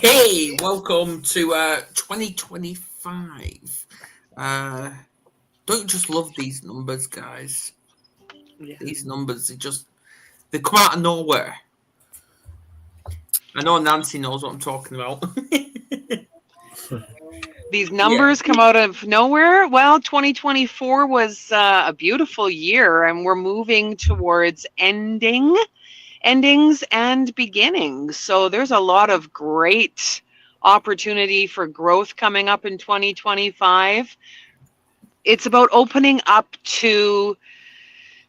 Hey, welcome to 2025. Don't you just love these numbers, guys? Yeah. These numbers, they come out of nowhere. I know Nancy knows what I'm talking about. These Yeah, numbers come out of nowhere. Well, 2024 was a beautiful year, and we're moving towards endings and beginnings. So there's a lot of great opportunity for growth coming up in 2025. It's about opening up to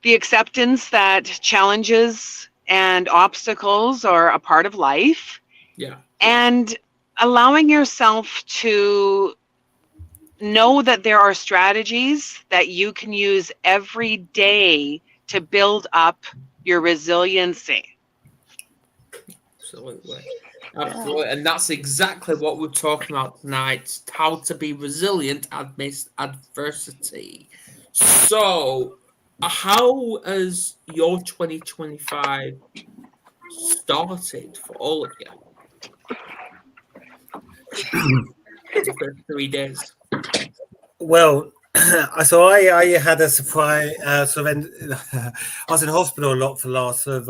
the acceptance that challenges and obstacles are a part of life yeah, and allowing yourself to know that there are strategies that you can use every day to build up your resiliency. absolutely. Absolutely. And that's exactly what we're talking about tonight, how to be resilient amidst adversity. So, how has your 2025 started for all of you? The first 3 days. Well, I had a surprise. I was in hospital a lot for the last sort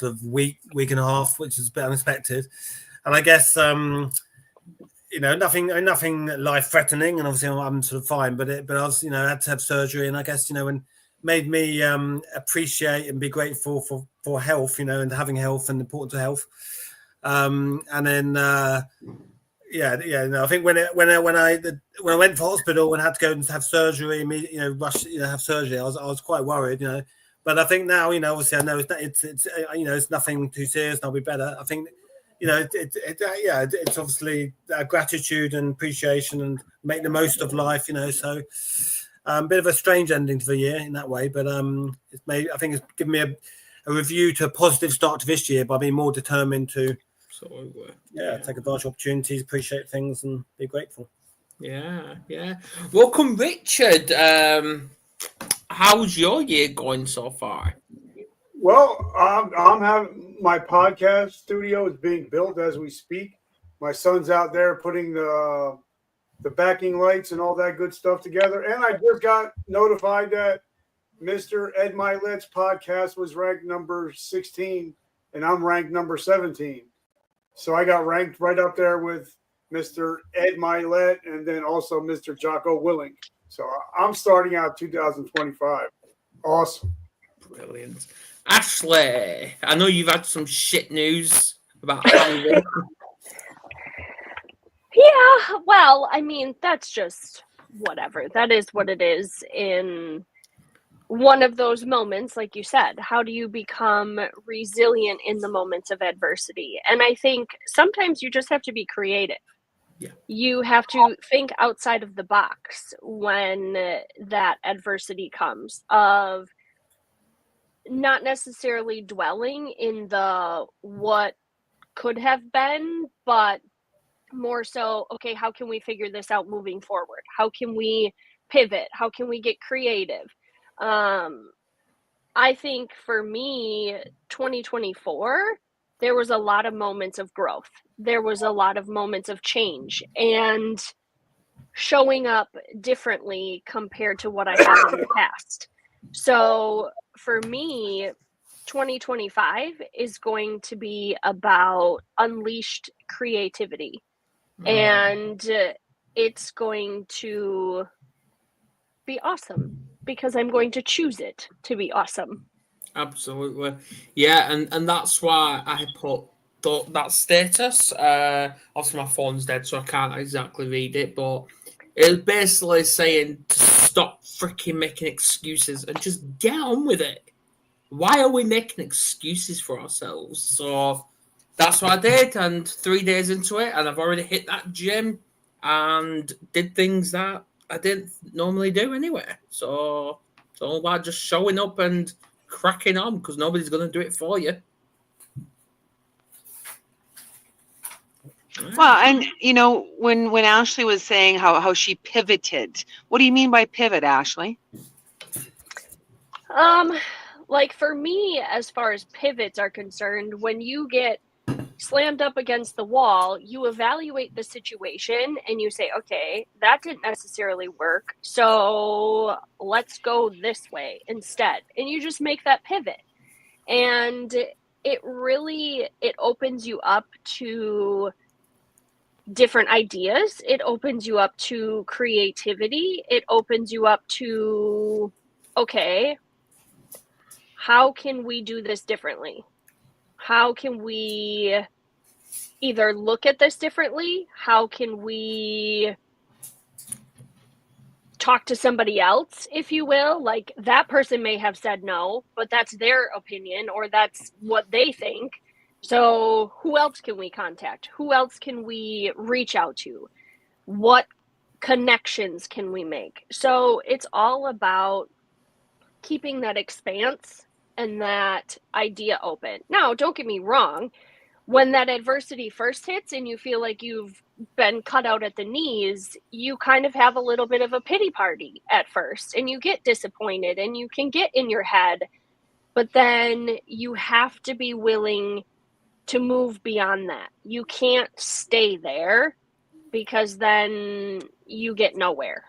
of week and a half, which is a bit unexpected. And I guess nothing life threatening, and obviously I'm sort of fine. But I was had to have surgery, and I guess and made me appreciate and be grateful for health, and having health and the importance of health. And then. No, I think when I went for hospital and had to go and have surgery, have surgery, I was quite worried, But I think now, obviously, I know it's nothing too serious, and I'll be better. I think, it's obviously gratitude and appreciation and make the most of life, So, a bit of a strange ending to the year in that way, but I think it's given me a review to a positive start to this year by being more determined to. Take advantage of opportunities, appreciate things, and be grateful. Yeah. Welcome, Richard. How's your year going so far? Well, I'm having my podcast studio is being built as we speak. My son's out there putting the backing lights and all that good stuff together. And I just got notified that Mr. Ed Milet's podcast was ranked number 16, and I'm ranked number 17. So I got ranked right up there with Mr. Ed Milet and then also Mr. Jocko Willink. So I'm starting out 2025. Awesome. Brilliant. Ashley, I know you've had some shit news about Halloween. Yeah, well, I mean, that's just whatever. That is what it is in one of those moments, like you said. How do you become resilient in the moments of adversity? And I think sometimes you just have to be creative. Yeah. You have to think outside of the box when that adversity comes, of not necessarily dwelling in the what could have been, but more so, okay, how can we figure this out moving forward? How can we pivot? How can we get creative? I think for me, 2024, there was a lot of moments of growth. There was a lot of moments of change and showing up differently compared to what I have in the past. So for me, 2025 is going to be about unleashed creativity. And it's going to be awesome because I'm going to choose it to be awesome. Absolutely. Yeah, and that's why I put that status. Obviously, my phone's dead, so I can't exactly read it, but it was basically saying to stop freaking making excuses and just get on with it. Why are we making excuses for ourselves? So that's what I did, and 3 days into it, and I've already hit that gym and did things that I didn't normally do anyway. So it's all about just showing up and cracking on because nobody's going to do it for you. Well, and when Ashley was saying how she pivoted, what do you mean by pivot, Ashley? Like for me, as far as pivots are concerned, when you get slammed up against the wall, you evaluate the situation and you say, okay, that didn't necessarily work, so let's go this way instead. And you just make that pivot. And it opens you up to different ideas. It opens you up to creativity. It opens you up to, okay, how can we do this differently? How can we either look at this differently? How can we talk to somebody else, if you will? Like, that person may have said no, but that's their opinion or that's what they think. So who else can we contact? Who else can we reach out to? What connections can we make? So it's all about keeping that expanse and that idea open. Now, don't get me wrong. When that adversity first hits and you feel like you've been cut out at the knees, you kind of have a little bit of a pity party at first and you get disappointed and you can get in your head. But then you have to be willing to move beyond that. You can't stay there because then you get nowhere.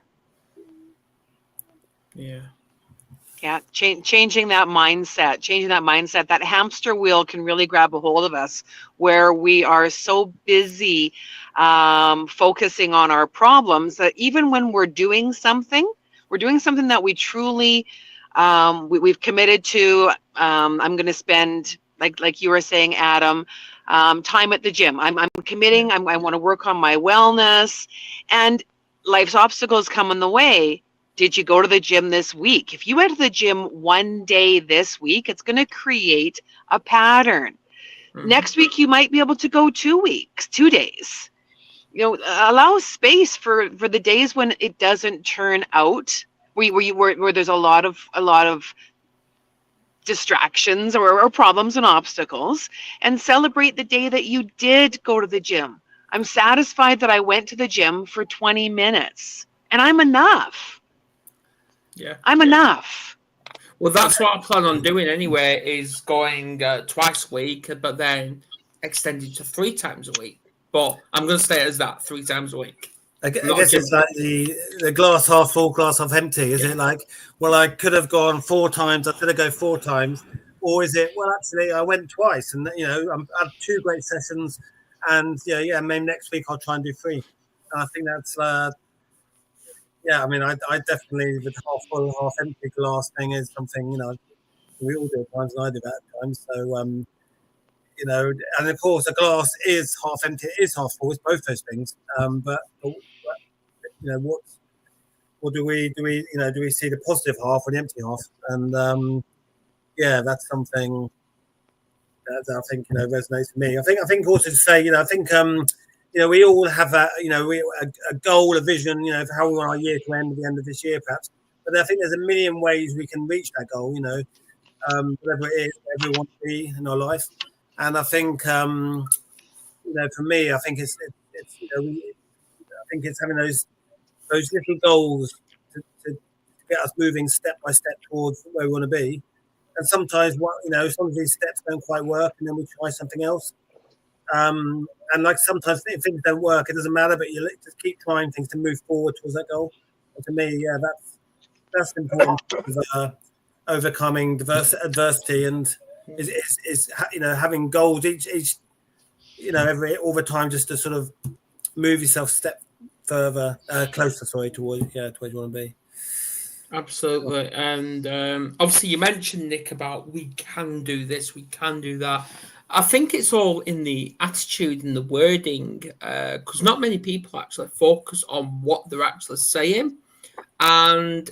Yeah. Yeah, changing that mindset, that hamster wheel can really grab a hold of us where we are so busy focusing on our problems that even when we're doing something that we truly, we've committed to. I'm going to spend, like you were saying, Adam, time at the gym. I'm committing, I want to work on my wellness, and life's obstacles come in the way. Did you go to the gym this week? If you went to the gym one day this week, it's going to create a pattern. Mm-hmm. Next week, you might be able to go 2 days. Allow space for the days when it doesn't turn out, where there's a lot of distractions or problems and obstacles, and celebrate the day that you did go to the gym. I'm satisfied that I went to the gym for 20 minutes, and I'm enough. Yeah, I'm enough. Well, that's what I plan on doing anyway, is going twice a week, but then extended to 3 times a week. But I'm going to stay as that 3 times a week. I guess it's like the glass half full, glass half empty. Is it like, well, I could have gone 4 times, I could have gone 4 times? Or is it, well, actually, I went twice and, I had 2 great sessions and, maybe next week I'll try and do 3. And I think that's... I definitely, the half full, half empty glass thing is something, we all do at times, and I do that at times. So, and of course, a glass is half empty, it is half full, it's both those things. But what do we see the positive half or the empty half? And that's something that I think, resonates with me. I think also to say, we all have that, a goal, a vision, for how we want our year to end at the end of this year, perhaps. But I think there's a million ways we can reach that goal, whatever it is, whatever we want to be in our life. And I think, for me, I think it's having those little goals to get us moving step by step towards where we want to be. And sometimes, some of these steps don't quite work, and then we try something else. And like sometimes if things don't work, it doesn't matter, but you just keep trying things to move forward towards that goal. And to me, that's important. Overcoming adversity and is having goals each all the time, just to sort of move yourself a step further closer towards where you want to be. Absolutely. And obviously you mentioned, Nick, about we can do this, we can do that. I think it's all in the attitude and the wording, because not many people actually focus on what they're actually saying. And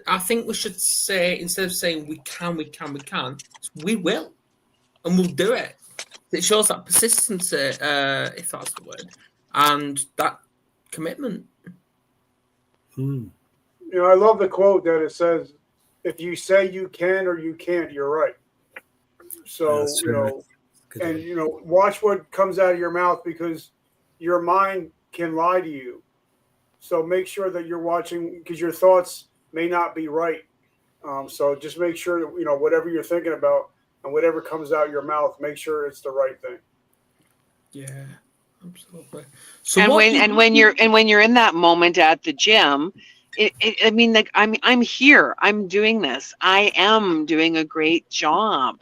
I think we should say, instead of saying we can, we will, and we'll do it. It shows that persistency, if that's the word, and that commitment. I love the quote that it says, if you say you can or you can't, you're right. So, watch what comes out of your mouth, because your mind can lie to you. So make sure that you're watching, because your thoughts may not be right. So just make sure that, whatever you're thinking about and whatever comes out your mouth, make sure it's the right thing. Yeah, absolutely. So And what when do and when you're in that moment at the gym, I mean, like I'm here. I'm doing this. I am doing a great job.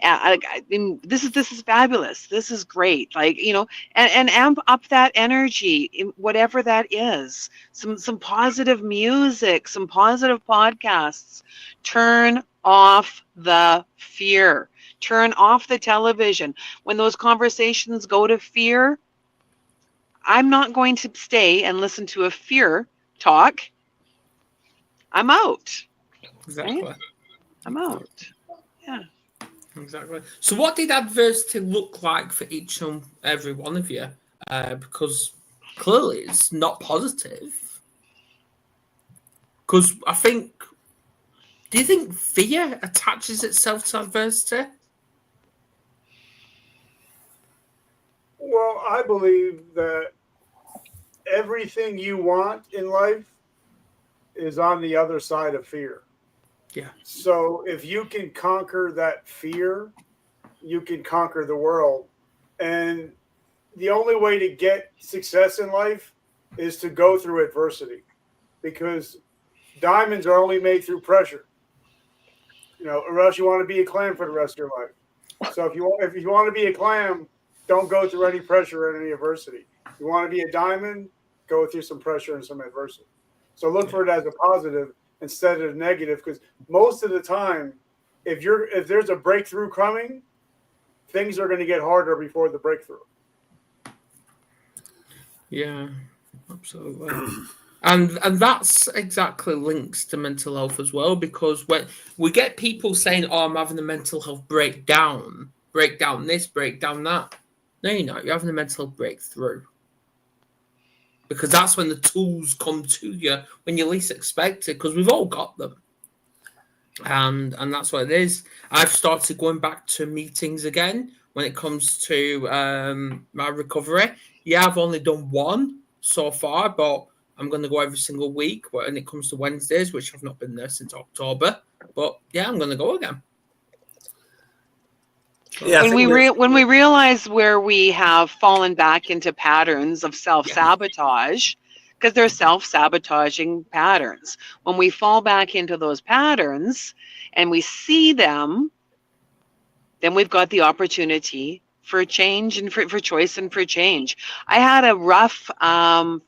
I mean, this is fabulous. This is great. Like, you know, and amp up that energy, whatever that is. Some positive music, some positive podcasts. Turn off the fear. Turn off the television. When those conversations go to fear, I'm not going to stay and listen to a fear talk. I'm out. exactly? Right? I'm out. Yeah. Exactly. So, what did adversity look like for each and every one of you? Because clearly it's not positive. Because I think, do you think fear attaches itself to adversity? Well, I believe that everything you want in life is on the other side of fear. Yeah. So if you can conquer that fear, you can conquer the world. And the only way to get success in life is to go through adversity, because diamonds are only made through pressure. You know, or else you want to be a clam for the rest of your life. So if you want to be a clam, don't go through any pressure and any adversity. You want to be a diamond, go through some pressure and some adversity. So look for it as a positive instead of negative, because most of the time, if there's a breakthrough coming, things are going to get harder before the breakthrough. Yeah, absolutely. And that's exactly links to mental health as well, because when we get people saying, "Oh, I'm having a mental health breakdown this, breakdown that," no, you're not. You're having a mental health breakthrough, because that's when the tools come to you when you least expect it. Because we've all got them, and that's what it is. I've started going back to meetings again when it comes to my recovery. Yeah, I've only done one so far, but I'm going to go every single week when it comes to Wednesdays, which I've not been there since October. But yeah, I'm going to go again. Yeah, When we realize where we have fallen back into patterns of self-sabotage, because they're self-sabotaging patterns. When we fall back into those patterns and we see them, then we've got the opportunity for change and for choice and for change. I had a rough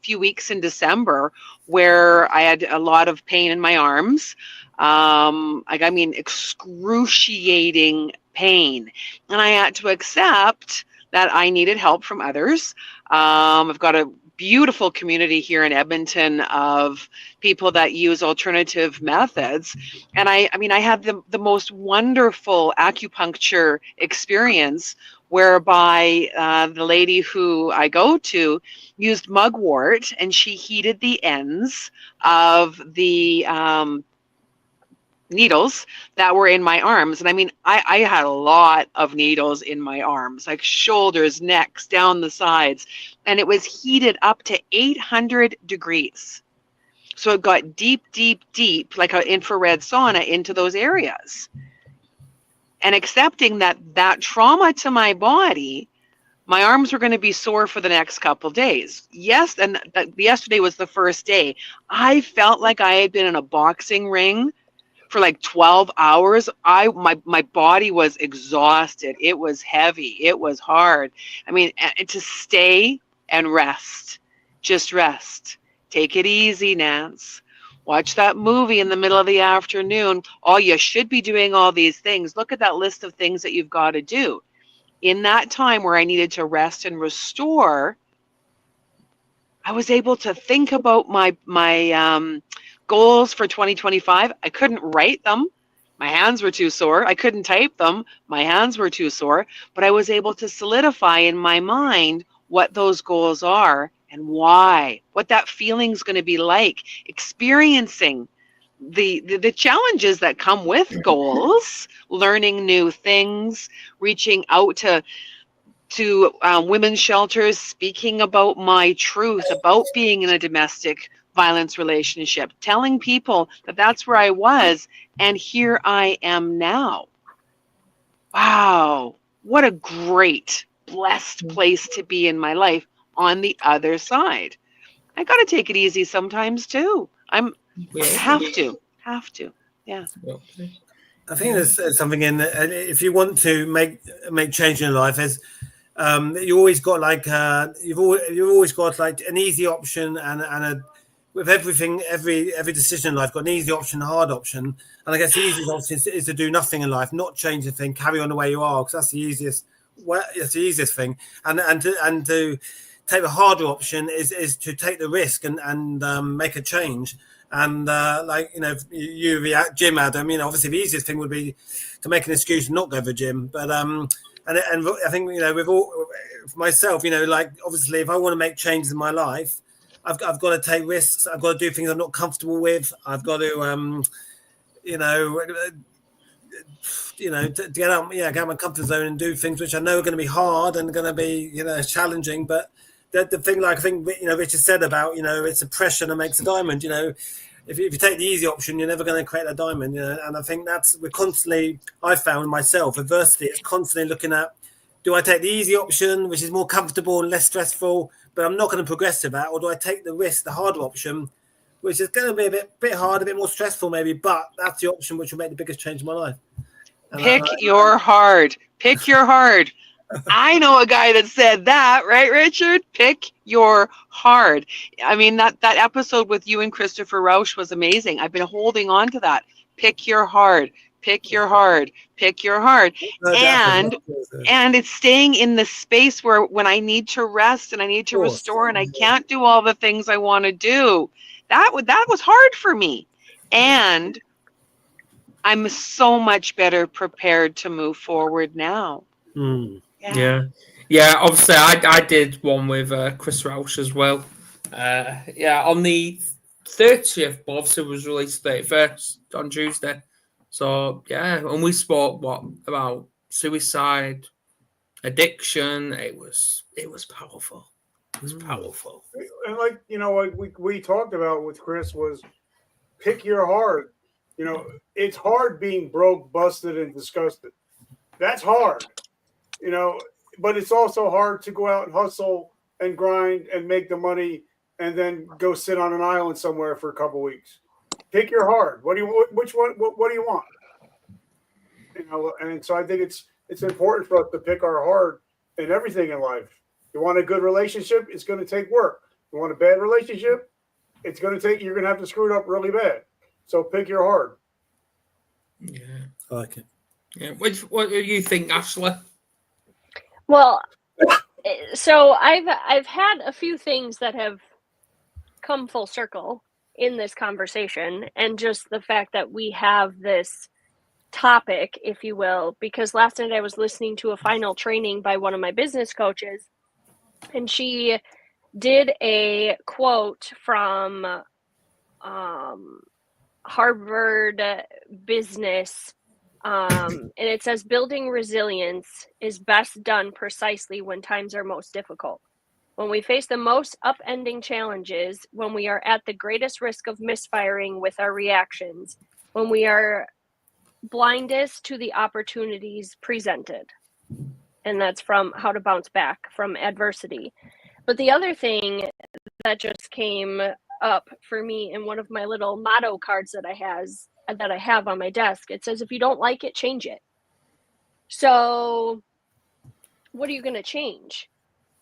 few weeks in December where I had a lot of pain in my arms. I mean, excruciating pain. And I had to accept that I needed help from others. I've got a beautiful community here in Edmonton of people that use alternative methods. And I mean, I had the most wonderful acupuncture experience whereby the lady who I go to used mugwort, and she heated the ends of the needles that were in my arms. And I mean, I had a lot of needles in my arms, like shoulders, necks, down the sides, and it was heated up to 800 degrees. So it got deep, deep, deep, like an infrared sauna into those areas. And accepting that trauma to my body, my arms were going to be sore for the next couple of days. Yes, and yesterday was the first day. I felt like I had been in a boxing ring for like 12 hours. My body was exhausted. It was heavy. It was hard. I mean, to stay and rest. Just rest. Take it easy, Nance. Watch that movie in the middle of the afternoon. Oh, you should be doing all these things. Look at that list of things that you've got to do. In that time where I needed to rest and restore, I was able to think about my goals for 2025. I couldn't write them. My hands were too sore. I couldn't type them. My hands were too sore. But I was able to solidify in my mind what those goals are and why, what that feeling's going to be like, experiencing the challenges that come with goals, learning new things, reaching out to women's shelters, speaking about my truth, about being in a domestic violence relationship, telling people that that's where I was, and here I am now. Wow, what a great blessed place to be in my life on the other side. I got to take it easy sometimes too. Have to. Yeah. I think there's something in that. If you want to make change in your life, there's you always got like you've always got like an easy option and a with everything, every decision in life got an easy option, a hard option, and I guess the easiest option is to do nothing in life, not change a thing, carry on the way you are, because that's the easiest. Well, it's the easiest thing, and to take the harder option is to take the risk and make a change. And like you react, gym, Adam. Obviously the easiest thing would be to make an excuse and not go to the gym, but and I think with all for myself, like obviously if I want to make changes in my life. I've got to take risks. I've got to do things I'm not comfortable with. I've got to, to get out my comfort zone and do things which I know are going to be hard and going to be, challenging. But the thing, like I think, Richard said about, it's a pressure that makes a diamond. If you take the easy option, you're never going to create a diamond. And I think I found myself, adversity is constantly looking at, do I take the easy option, which is more comfortable and less stressful, but I'm not going to progress to that, or do I take the risk, the harder option, which is going to be a bit hard, a bit more stressful maybe, but that's the option which will make the biggest change in my life. Pick your hard. Pick your hard. I know a guy that said that, right, Richard? Pick your hard. I mean, that episode with you and Christopher Rausch was amazing. I've been holding on to that. Pick your hard. Pick your hard. Pick your hard. And it's staying in the space where when I need to rest and I need to restore and I can't do all the things I want to do, that was hard for me. And I'm so much better prepared to move forward now. Yeah. Obviously, I did one with Chris Rausch as well. On the 30th, but obviously it was released 31st on Tuesday. So and we spoke about suicide, addiction. It was powerful. It was powerful. And like we talked about with Chris was pick your hard. It's hard being broke, busted, and disgusted. That's hard. But it's also hard to go out and hustle and grind and make the money and then go sit on an island somewhere for a couple weeks. Pick your hard. What do you want? And so I think it's important for us to pick our hard in everything in life. You want a good relationship, it's going to take work. You want a bad relationship, you're going to have to screw it up really bad. So pick your hard. Yeah. I like it. Yeah. What do you think, Ashley? Well, so I've had a few things that have come full circle in this conversation, and just the fact that we have this topic, if you will, because last night I was listening to a final training by one of my business coaches, and she did a quote from Harvard Business, and it says, building resilience is best done precisely when times are most difficult. When we face the most upending challenges, when we are at the greatest risk of misfiring with our reactions, when we are blindest to the opportunities presented. And that's from How to Bounce Back from Adversity. But the other thing that just came up for me in one of my little motto cards that I have on my desk, it says, if you don't like it, change it. So what are you going to change?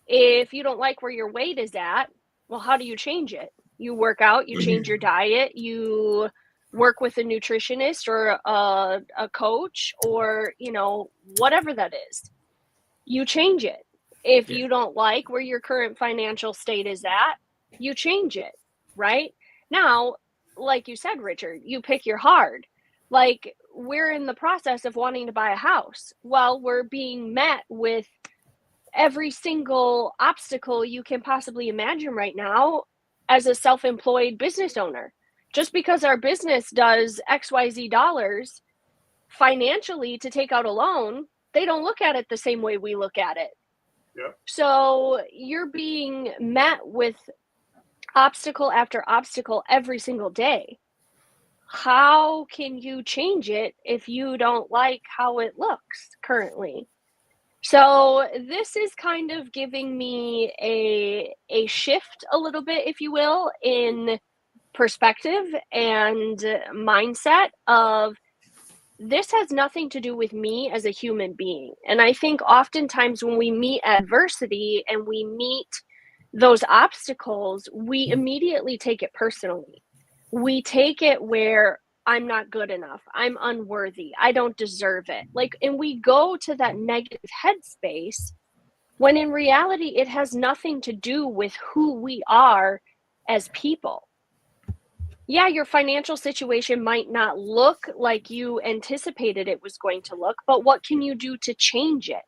If you don't like where your weight is at, well, how do you change it? You work out, you change your diet, you work with a nutritionist or a coach, or, whatever that is. You change it. If you don't like where your current financial state is at, you change it, right? Now, like you said, Richard, you pick your hard. Like, we're in the process of wanting to buy a house. Well, we're being met with every single obstacle you can possibly imagine right now as a self-employed business owner. Just because our business does XYZ dollars financially to take out a loan, they don't look at it the same way we look at it. Yep. So you're being met with obstacle after obstacle every single day. How can you change it if you don't like how it looks currently? So this is kind of giving me a shift a little bit, if you will, in perspective and mindset of this has nothing to do with me as a human being. And I think oftentimes when we meet adversity and we meet those obstacles, we immediately take it personally. We take it where I'm not good enough, I'm unworthy, I don't deserve it. Like, and we go to that negative headspace when in reality, it has nothing to do with who we are as people. Yeah, your financial situation might not look like you anticipated it was going to look, but what can you do to change it?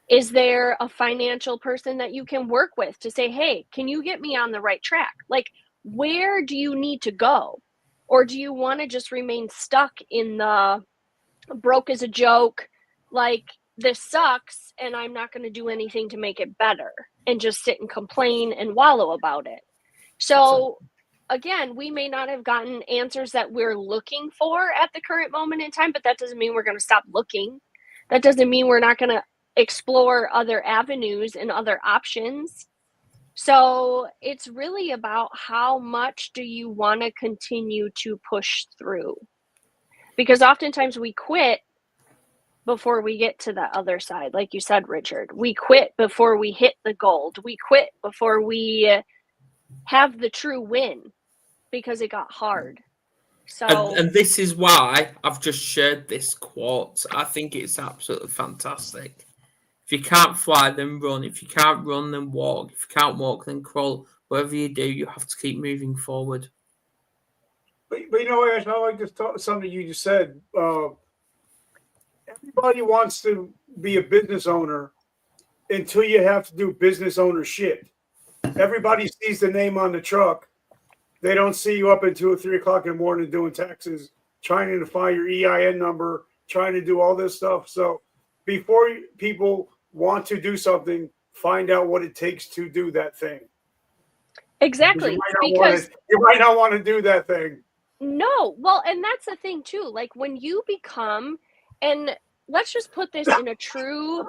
Is there a financial person that you can work with to say, hey, can you get me on the right track? Like, where do you need to go? Or do you want to just remain stuck in the broke as a joke, like this sucks and I'm not going to do anything to make it better and just sit and complain and wallow about it? So again, we may not have gotten answers that we're looking for at the current moment in time, but that doesn't mean we're going to stop looking. That doesn't mean we're not going to explore other avenues and other options. So it's really about how much do you want to continue to push through? Because oftentimes we quit before we get to the other side. Like you said, Richard, we quit before we hit the gold. We quit before we have the true win because it got hard. So, and this is why I've just shared this quote. I think it's absolutely fantastic. If you can't fly, then run. If you can't run, then walk. If you can't walk, then crawl. Whatever you do, you have to keep moving forward. But you know, Ash, I like this something you just said. Everybody wants to be a business owner until you have to do business owner shit. Everybody sees the name on the truck. They don't see you up at 2 or 3 o'clock in the morning doing taxes, trying to find your EIN number, trying to do all this stuff. So before people want to do something, find out what it takes to do that thing. exactly. Because you might not want to do that thing. No, well, and that's the thing too. Like when you become, and let's just put this in a true,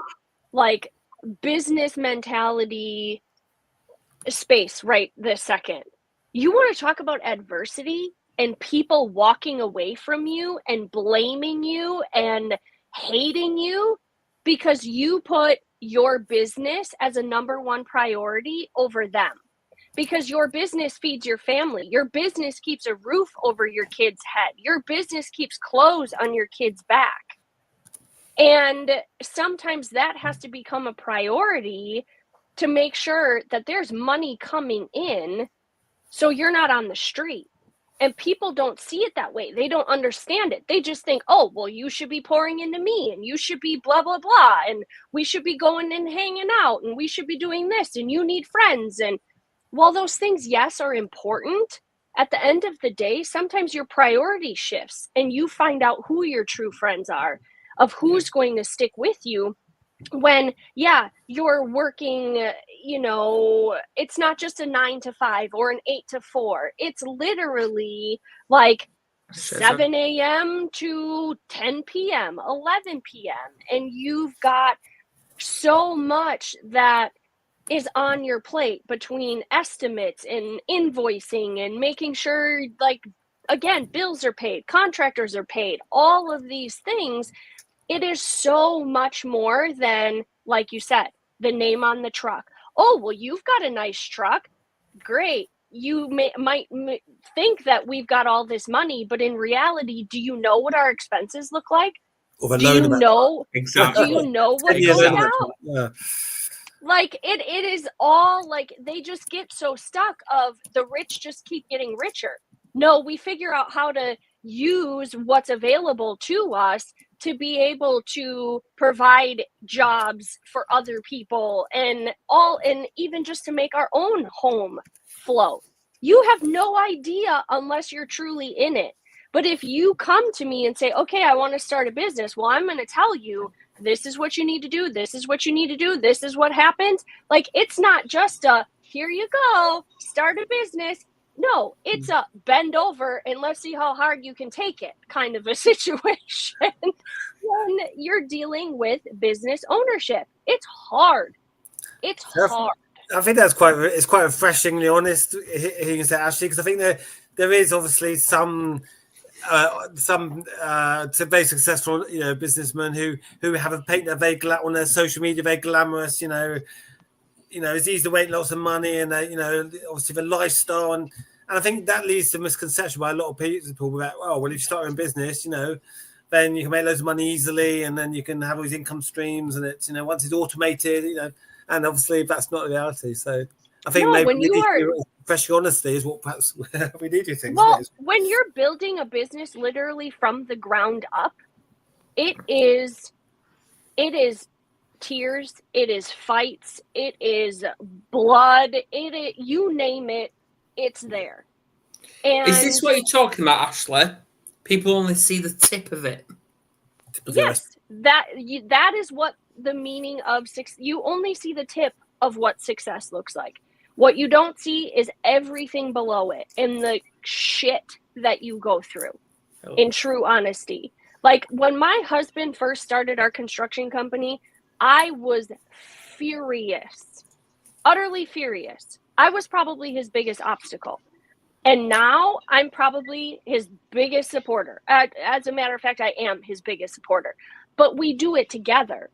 like, business mentality space right this second. You want to talk about adversity and people walking away from you and blaming you and hating you because you put your business as a number one priority over them. Because your business feeds your family. Your business keeps a roof over your kid's head. Your business keeps clothes on your kid's back. And sometimes that has to become a priority to make sure that there's money coming in so you're not on the street. And people don't see it that way. They don't understand it. They just think, oh, well, you should be pouring into me and you should be blah, blah, blah. And we should be going and hanging out and we should be doing this and you need friends. And while those things, yes, are important, at the end of the day, sometimes your priority shifts and you find out who your true friends are, of who's going to stick with you when, yeah, you're working, you know, it's not just a 9 to 5 or an 8 to 4. It's literally like 7 a.m. to 10 p.m., 11 p.m. And you've got so much that is on your plate between estimates and invoicing and making sure, like, again, bills are paid, contractors are paid, all of these things. It is so much more than, like you said, the name on the truck. Oh, well, you've got a nice truck. Great. You might think that we've got all this money, but in reality, do you know what our expenses look like? Do you know? Exactly. Do you know what goes out? Yeah. Like it is all like they just get so stuck of the rich just keep getting richer. No, we figure out how to use what's available to us to be able to provide jobs for other people and even just to make our own home float. You have no idea unless you're truly in it. But if you come to me and say, okay, I want to start a business, well, I'm going to tell you, this is what you need to do. This is what you need to do. This is what happens. Like, it's not just a, here you go, start a business. No, it's a bend over and let's see how hard you can take it kind of a situation when you're dealing with business ownership. It's hard. It's hard. I think that's quite refreshingly honest hearing you say, Ashley, because I think there is obviously some very successful businessmen who have a paint that very on their social media very glamorous, it's easy to make lots of money and obviously the lifestyle and I think that leads to misconception by a lot of people that, oh well, if you start your own business, then you can make loads of money easily and then you can have all these income streams and it's once it's automated, and obviously that's not the reality. So I think fresh honesty is what perhaps we need to think. Well, when you're building a business literally from the ground up, it is tears, it is fights, it is blood, you name it, it's there. And is this what you're talking about, Ashley? People only see the tip of it. Yes, that is what the meaning of success. You only see the tip of what success looks like. What you don't see is everything below it and the shit that you go through. In true honesty. Like when my husband first started our construction company, I was furious, utterly furious. I was probably his biggest obstacle. And now I'm probably his biggest supporter. As a matter of fact, I am his biggest supporter. But we do it together.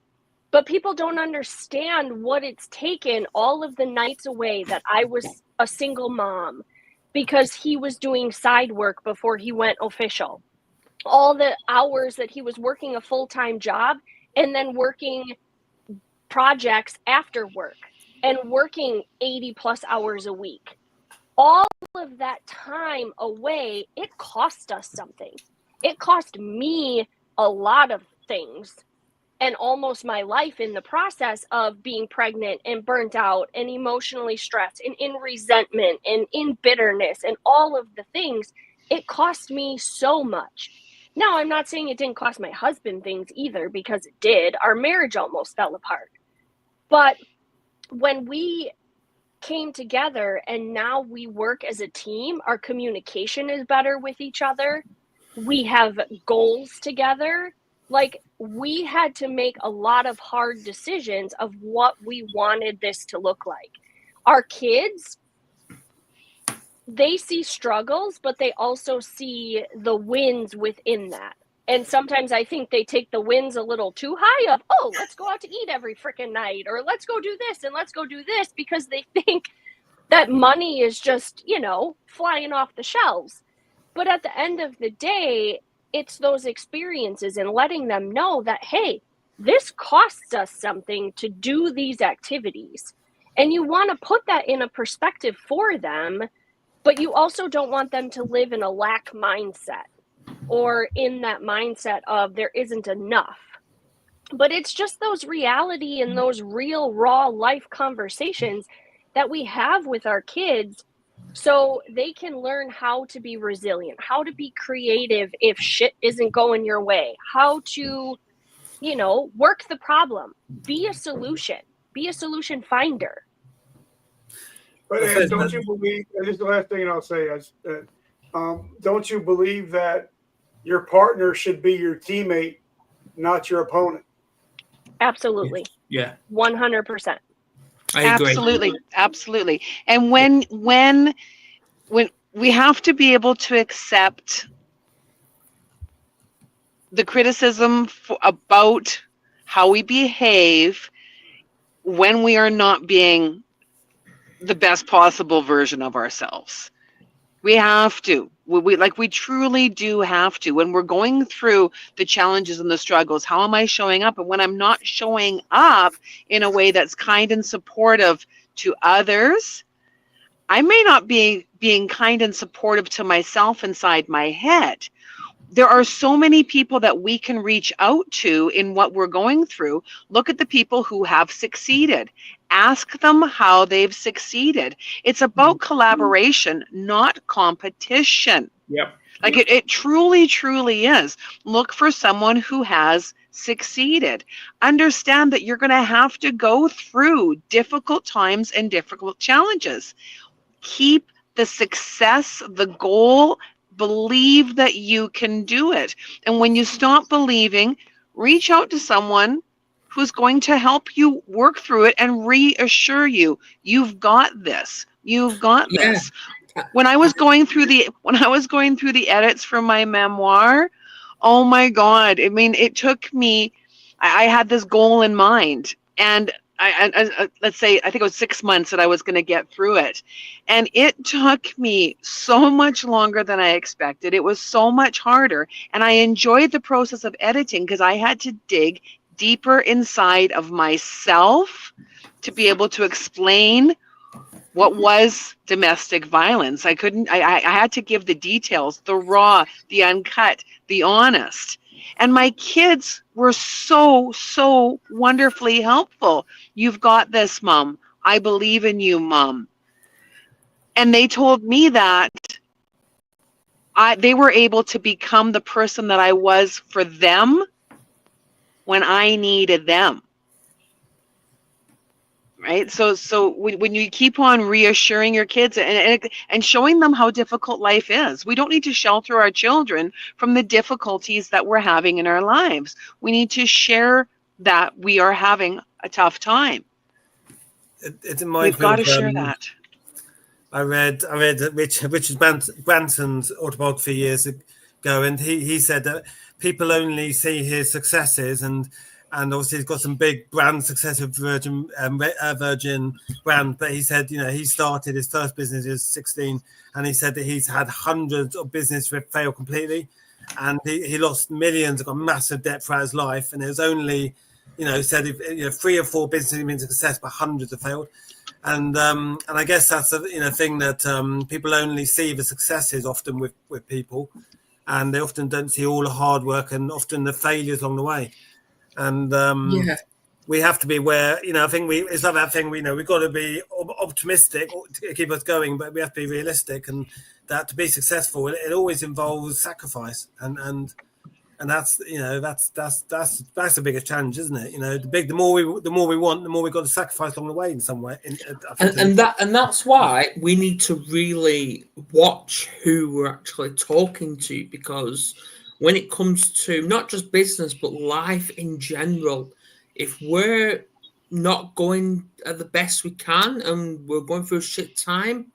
But people don't understand what it's taken all of the nights away that I was a single mom because he was doing side work before he went official. All the hours that he was working a full-time job and then working projects after work and working 80 plus hours a week. All of that time away, it cost us something. It cost me a lot of things and almost my life in the process of being pregnant and burnt out and emotionally stressed and in resentment and in bitterness and all of the things. It cost me so much. Now, I'm not saying it didn't cost my husband things either, because it did. Our marriage almost fell apart. But when we came together and now we work as a team, our communication is better with each other. We have goals together. Like, we had to make a lot of hard decisions of what we wanted this to look like. Our kids, they see struggles, but they also see the wins within that. And sometimes I think they take the wins a little too high of, oh, let's go out to eat every freaking night, or let's go do this and let's go do this, because they think that money is just, flying off the shelves. But at the end of the day, it's those experiences and letting them know that, hey, this costs us something to do these activities. And you want to put that in a perspective for them, but you also don't want them to live in a lack mindset or in that mindset of there isn't enough. But it's just those reality and those real raw life conversations that we have with our kids, so they can learn how to be resilient, how to be creative if shit isn't going your way, how to, work the problem, be a solution finder. But don't you believe, and this is the last thing I'll say, don't you believe that your partner should be your teammate, not your opponent? Absolutely. Yeah. 100%. I agree. Absolutely. And when we have to be able to accept the criticism about how we behave when we are not being the best possible version of ourselves. We have to. We truly do have to. When we're going through the challenges and the struggles, how am I showing up? And when I'm not showing up in a way that's kind and supportive to others, I may not be being kind and supportive to myself inside my head. There are so many people that we can reach out to in what we're going through. Look at the people who have succeeded. Ask them how they've succeeded. It's about collaboration, not competition. Yep. Like it truly, truly is. Look for someone who has succeeded. Understand that you're going to have to go through difficult times and difficult challenges. Keep the success, the goal. Believe that you can do it. And when you stop believing, reach out to someone who's going to help you work through it and reassure you, you've got this. You've got this. When I was going through the edits for my memoir, oh my God. I mean, it took me, I had this goal in mind, and let's say, I think it was 6 months that I was going to get through it. And it took me so much longer than I expected. It was so much harder. And I enjoyed the process of editing because I had to dig deeper inside of myself to be able to explain what was domestic violence. I had to give the details, the raw, the uncut, the honest. And my kids were so, so wonderfully helpful. You've got this, Mom. I believe in you, Mom. And they told me that they were able to become the person that I was for them when I needed them. Right? So when you keep on reassuring your kids and showing them how difficult life is, we don't need to shelter our children from the difficulties that we're having in our lives. We need to share that we are having a tough time. We've got to share that. I read Richard Branson's autobiography years ago, and he said that people only see his successes, and obviously he's got some big brand success with Virgin brand. But he said, he started his first business at 16, and he said that he's had hundreds of businesses fail completely, and he lost millions, got massive debt throughout his life, and it was only, said if 3 or 4 businesses have been a success, but hundreds have failed. And I guess that's a thing that people only see the successes often with people, and they often don't see all the hard work and often the failures along the way. And we have to be aware. I think it's not that thing. We've got to be optimistic to keep us going, but we have to be realistic. And that to be successful, it always involves sacrifice. And that's that's the biggest challenge, isn't it? The more we want, the more we've got to sacrifice along the way in some way. And that's why we need to really watch who we're actually talking to, because when it comes to not just business but life in general, if we're not going at the best we can and we're going through a shit time,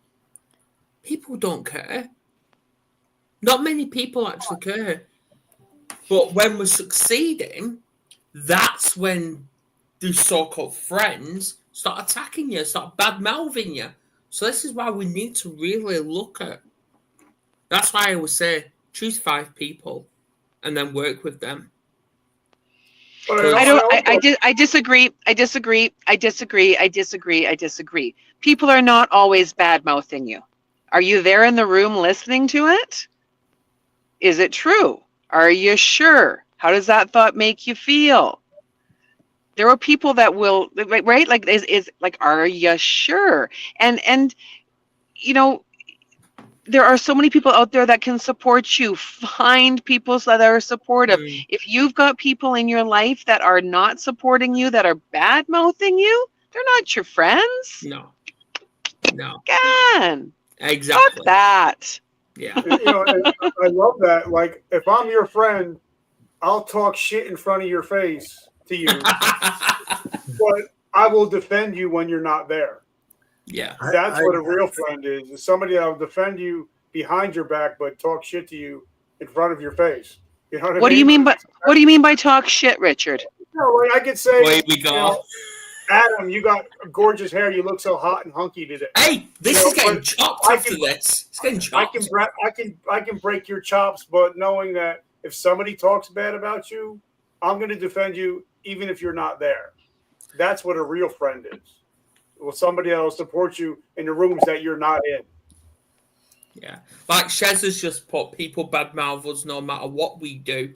people don't care. Not many people actually care. But when we're succeeding, that's when these so-called friends start attacking you, start bad-mouthing you. So this is why we need to really look at. That's why I would say choose 5 people and then work with them. I disagree. People are not always bad-mouthing you. Are you there in the room listening to it? Is it true? Are you sure? How does that thought make you feel? There are people that will, right? Like, is like, are you sure? And there are so many people out there that can support you. Find people that are supportive. If you've got people in your life that are not supporting you, that are bad-mouthing you, they're not your friends. No. Again. Exactly. Fuck that. Yeah. I love that. Like, if I'm your friend, I'll talk shit in front of your face to you, but I will defend you when you're not there. Yeah. That's what a real friend is somebody that will defend you behind your back, but talk shit to you in front of your face. You know what I mean? What do you mean by talk shit, Richard? Like I could say, Way we go. Adam, you got gorgeous hair. You look so hot and hunky today. Hey, this is getting chopped after this. It's getting chopped. I can break your chops, but knowing that if somebody talks bad about you, I'm going to defend you even if you're not there. That's what a real friend is. Well, somebody that will support you in the rooms that you're not in. Yeah. Like Shez has just put, people badmouth us no matter what we do.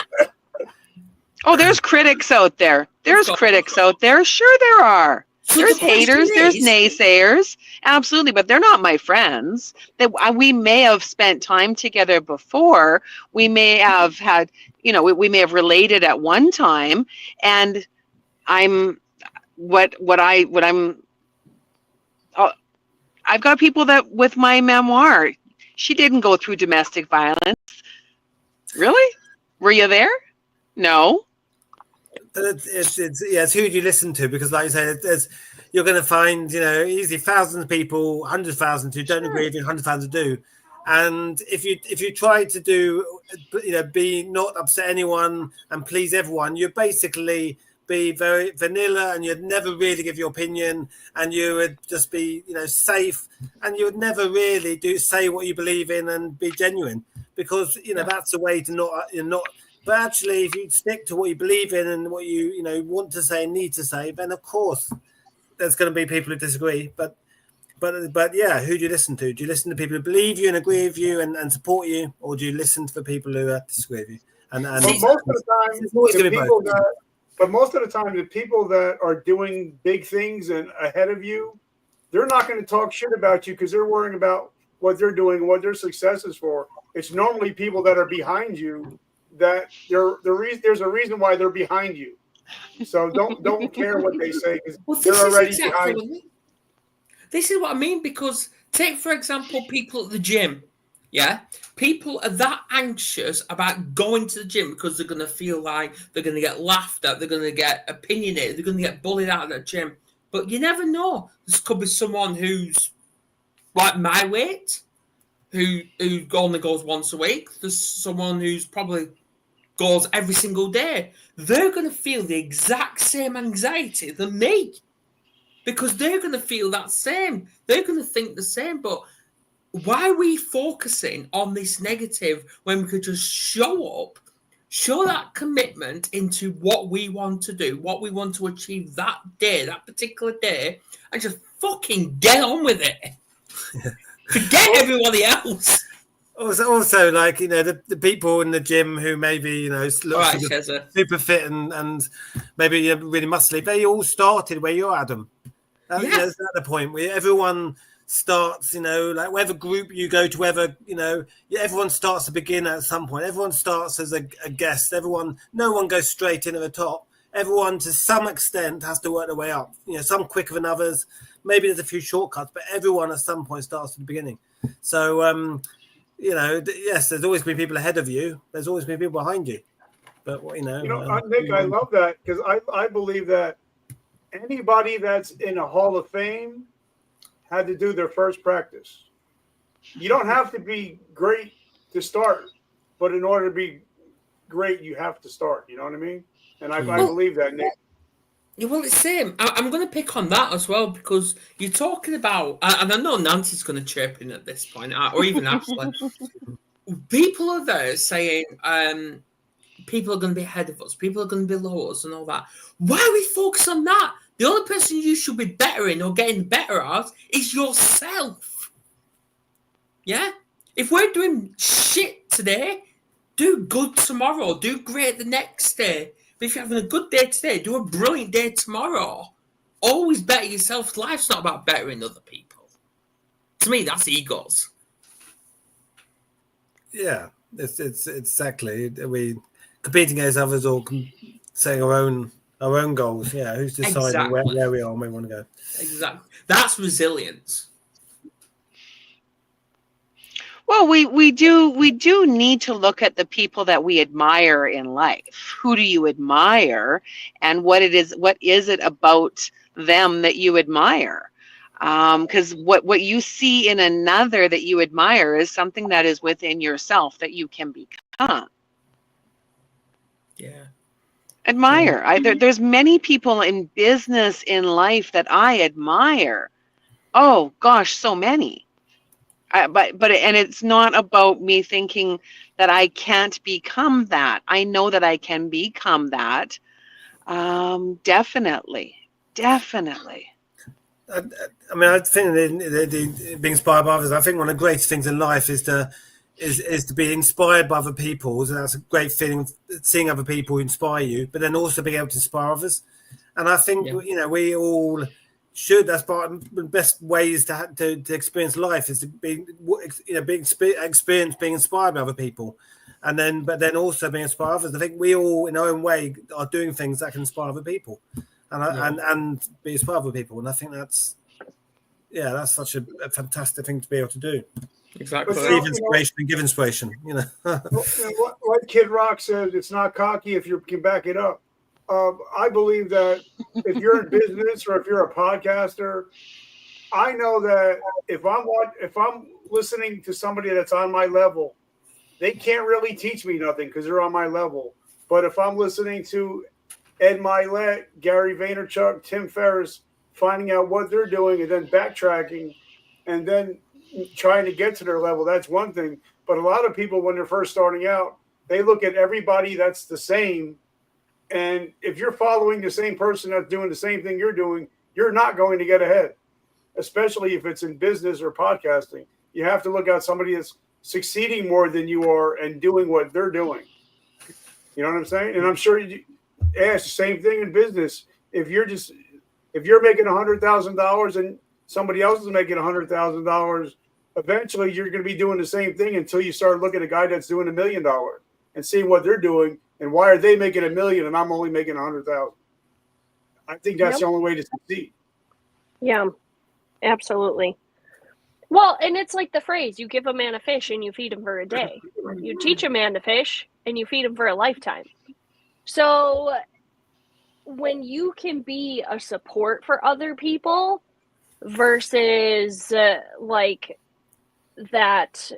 Oh, there's critics out there. There's critics out there. Sure there are. So there's haters. There's naysayers. Absolutely. But they're not my friends. We may have spent time together before. We may have had, we may have related at one time. And I've got people that with my memoir, she didn't go through domestic violence. Really? Were you there? No. It's who do you listen to? Because like you say, you're going to find, easily thousands of people, 100,000 who don't agree with you, 100,000 do. And if you try to do, be not upset anyone and please everyone, you basically be very vanilla, and you'd never really give your opinion, and you would just be, safe, and you would never really say what you believe in and be genuine, because that's a way to not. But actually, if you stick to what you believe in and what you want to say and need to say, then of course there's going to be people who disagree. But yeah, who do you listen to? Do you listen to people who believe you and agree with you and support you, or do you listen to the people who disagree with you? And but most of the time, the people that are doing big things and ahead of you, they're not going to talk shit about you because they're worrying about what they're doing, what their success is for. It's normally people that are behind you that there's a reason why they're behind you. So don't care what they say because they're already behind you. This is what I mean, because take, for example, people at the gym. Yeah, people are that anxious about going to the gym because they're going to feel like they're going to get laughed at, they're going to get opinionated, they're going to get bullied out of the gym. But you never know. This could be someone who's like my weight, who only goes once a week. There's someone who's probably goes every single day. They're going to feel the exact same anxiety than me, because they're going to feel that same. They're going to think the same. But why are we focusing on this negative when we could just show up, show that commitment into what we want to do, what we want to achieve that day, that particular day, and just fucking get on with it. Forget everybody else. Also, like, the people in the gym who maybe, look super fit and maybe really muscly, they all started where you're, Adam. That's the point where everyone starts, like whatever group you go to, whether, everyone starts to begin at some point. Everyone starts as a guest. No one goes straight into the top. Everyone, to some extent, has to work their way up. Some quicker than others. Maybe there's a few shortcuts, but everyone at some point starts at the beginning. So, yes, there's always been people ahead of you. There's always been people behind you. But, Nick, I love that, because I believe that anybody that's in a Hall of Fame had to do their first practice. You don't have to be great to start, but in order to be great, you have to start. You know what I mean? And I believe that, Nick. Yeah, well, it's the same. I'm going to pick on that as well, because you're talking about, and I know Nance is going to chirp in at this point, or even Ashley. People are there saying people are going to be ahead of us, people are going to be below us, and all that. Why are we focused on that? The only person you should be bettering or getting better at is yourself. Yeah? If we're doing shit today, do good tomorrow. Do great the next day. But if you're having a good day today, do a brilliant day tomorrow. Always better yourself. Life's not about bettering other people. To me, that's egos. Yeah, it's exactly. We competing against others or setting our own goals. Yeah, who's deciding where we are and where we want to go? Exactly. That's resilience. Well, we do need to look at the people that we admire in life. Who do you admire, and what is it about them that you admire? Because what you see in another that you admire is something that is within yourself that you can become. Yeah. Admire. There's many people in business, in life, that I admire. Oh gosh, so many. But it's not about me thinking that I can't become that. I know that I can become that. Definitely. I mean, I think the being inspired by others. I think one of the greatest things in life is to be inspired by other people. So that's a great feeling, seeing other people who inspire you, but then also being able to inspire others. And I think we all should. That's part of the best ways to experience life is to be experience being inspired by other people, but then also being inspired by others. I think we all, in our own way, are doing things that can inspire other people, and be inspired by people. And I think yeah, that's such a fantastic thing to be able to do. Exactly. Receive inspiration and give inspiration. You know. What Kid Rock says, it's not cocky if you can back it up. I believe that if you're in business or if you're a podcaster, I know that if I'm listening to somebody that's on my level, they can't really teach me nothing because they're on my level. But if I'm listening to Ed Milet, Gary Vaynerchuk, Tim Ferriss, finding out what they're doing and then backtracking and then trying to get to their level, that's one thing. But a lot of people, when they're first starting out, they look at everybody that's the same. And if you're following the same person that's doing the same thing you're doing, you're not going to get ahead, especially if it's in business or podcasting. You have to look at somebody that's succeeding more than you are and doing what they're doing. You know what I'm saying? And I'm sure it's the same thing in business. If you're making $100,000 and somebody else is making $100,000, eventually you're going to be doing the same thing until you start looking at a guy that's doing $1 million and seeing what they're doing and why are they making $1 million and I'm only making 100,000. I think that's the only way to succeed. Yeah, absolutely. Well, and it's like the phrase, you give a man a fish and you feed him for a day. You teach a man to fish and you feed him for a lifetime. So when you can be a support for other people versus like that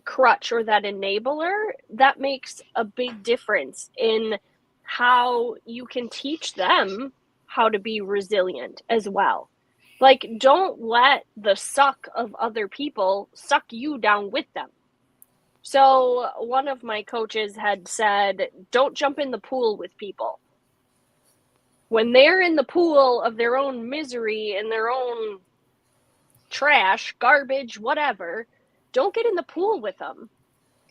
crutch or that enabler, that makes a big difference in how you can teach them how to be resilient as well. Like, don't let the suck of other people suck you down with them. So one of my coaches had said, don't jump in the pool with people. When they're in the pool of their own misery and their own trash, garbage, whatever, don't get in the pool with them.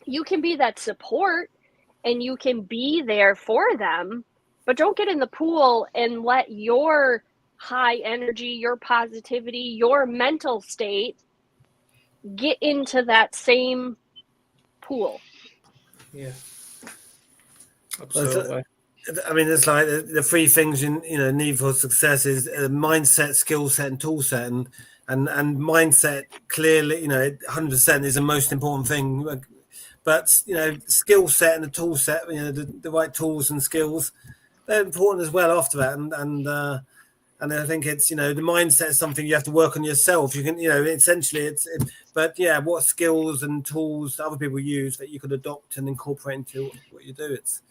You can be that support and you can be there for them, but don't get in the pool and let your high energy, your positivity, your mental state get into that same pool. Yeah, absolutely. I mean, it's like the three things you need for success is mindset, skill set, and tool set, and mindset clearly 100% is the most important thing. But skill set and the tool set, the right tools and skills, they're important as well after that. And I think it's the mindset is something you have to work on yourself. You can essentially but yeah, what skills and tools that other people use that you could adopt and incorporate into what you do. It's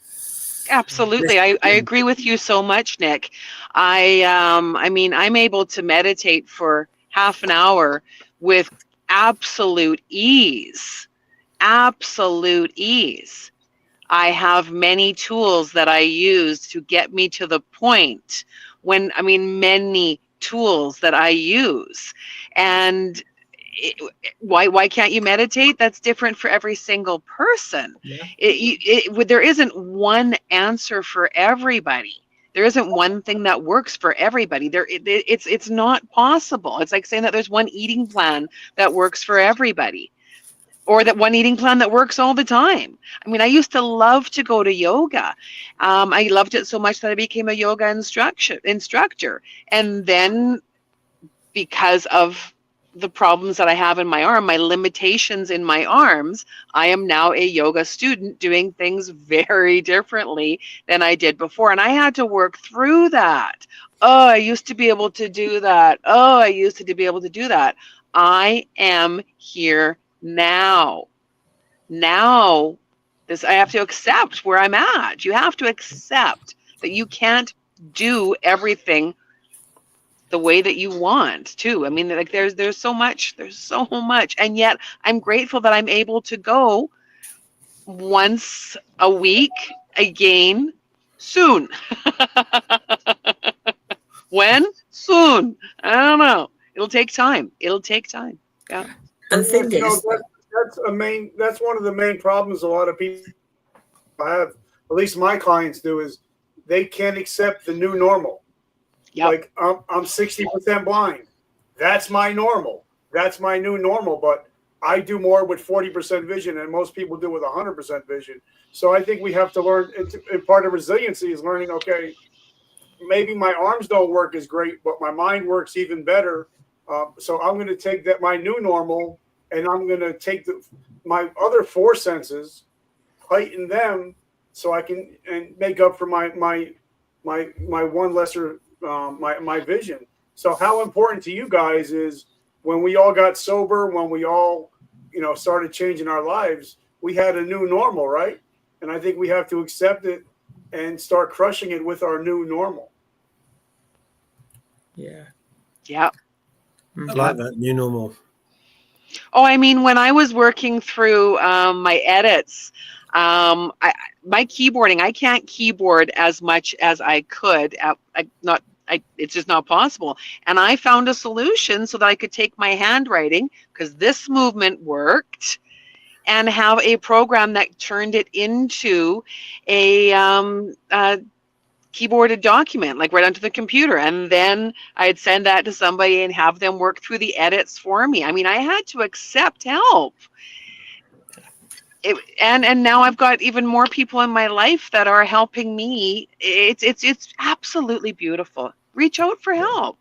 absolutely. I agree with you so much, Nick. I mean, I'm able to meditate for half an hour with absolute ease. Absolute ease. I have many tools that I use to get me to the point many tools that I use. And why can't you meditate? That's different for every single person. Yeah. There isn't one answer for everybody. There isn't one thing that works for everybody. It's not possible. It's like saying that there's one eating plan that works for everybody, or that one eating plan that works all the time. I mean, I used to love to go to yoga. I loved it so much that I became a yoga instructor. And then because of the problems that I have in my arm, my limitations in my arms, I am now a yoga student doing things very differently than I did before. And I had to work through that. Oh, I used to be able to do that. Oh, I used to be able to do that. I am here now I have to accept where I'm at. You have to accept that you can't do everything the way that you want to. I mean, like there's so much, and yet I'm grateful that I'm able to go once a week again soon. When? Soon. I don't know. It'll take time. Yeah. And the thing is, that's one of the main problems a lot of people have, at least my clients do, is they can't accept the new normal. Yep. Like I'm 60% blind. That's my normal. That's my new normal. But I do more with 40% vision than most people do with 100% vision. So I think we have to learn. And part of resiliency is learning, okay, maybe my arms don't work as great, but my mind works even better. So I'm going to take that my new normal, and I'm going to take my other four senses, heighten them, so I can and make up for my one lesser my vision. So how important to you guys is when we all got sober, when we all started changing our lives, we had a new normal, right? And I think we have to accept it and start crushing it with our new normal. Yeah. Yeah. I like that new normal. Oh, I mean, when I was working through my edits, my keyboarding, I can't keyboard as much as I could. It's just not possible. And I found a solution so that I could take my handwriting, because this movement worked, and have a program that turned it into a keyboarded document, like right onto the computer. And then I'd send that to somebody and have them work through the edits for me. I mean, I had to accept help. And now I've got even more people in my life that are helping me. It's absolutely beautiful. Reach out for help.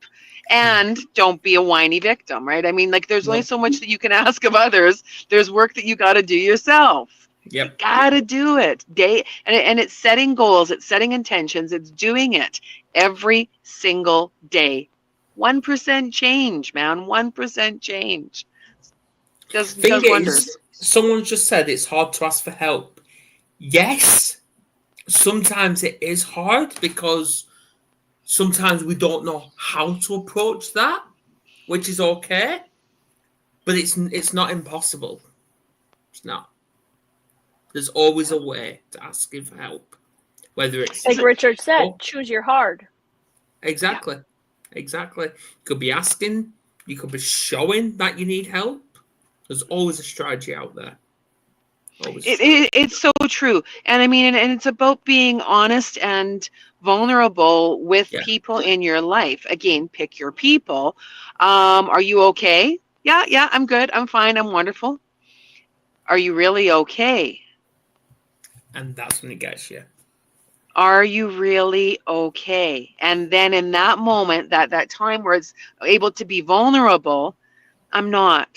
And don't be a whiny victim, right? I mean, like, there's only so much that you can ask of others. There's work that you got to do yourself. Yep. You got to do it. And it's setting goals, it's setting intentions, it's doing it every single day. 1% change, man. 1% change. Does wonders. Someone just said it's hard to ask for help. Yes, sometimes it is hard because sometimes we don't know how to approach that, which is okay, but it's not impossible. It's not. There's always a way to ask for help, whether it's like Richard said, choose your hard. Exactly. You could be asking, you could be showing that you need help. There's always a strategy out there. It's so true. And I mean, and it's about being honest and vulnerable with people in your life. Again, pick your people. Are you okay? Yeah, I'm good. I'm fine. I'm wonderful. Are you really okay? And that's when it gets you. Are you really okay? And then in that moment, that time where it's able to be vulnerable, I'm not.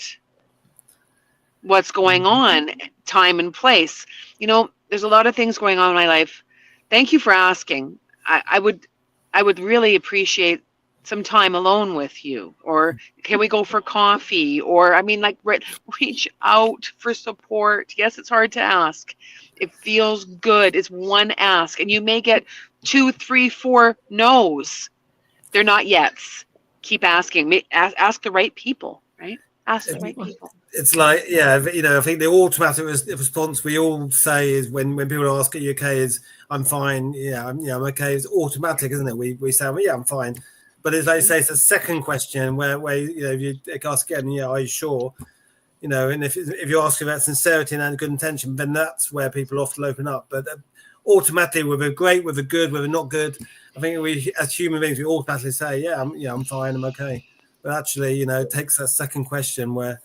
What's going on? Time and place. There's a lot of things going on in my life. Thank you for asking. I would really appreciate some time alone with you, or can we go for coffee? Or I mean, like, reach out for support. Yes, it's hard to ask. It feels good. It's one ask, and you may get 2, 3, 4 no's. They're not yets. Keep asking. Ask the right people, right? Ask the right people. It's like, I think the automatic response we all say is when people ask, are you okay, is I'm fine. Yeah, I'm okay. It's automatic, isn't it? We say, well, yeah, I'm fine. But as they say, it's a second question where you ask again, are you sure? And if you ask about sincerity and good intention, then that's where people often open up. But automatically, with a great, with a good, with a not good, I think we, as human beings, we automatically say, I'm fine, I'm okay. But actually, it takes that second question where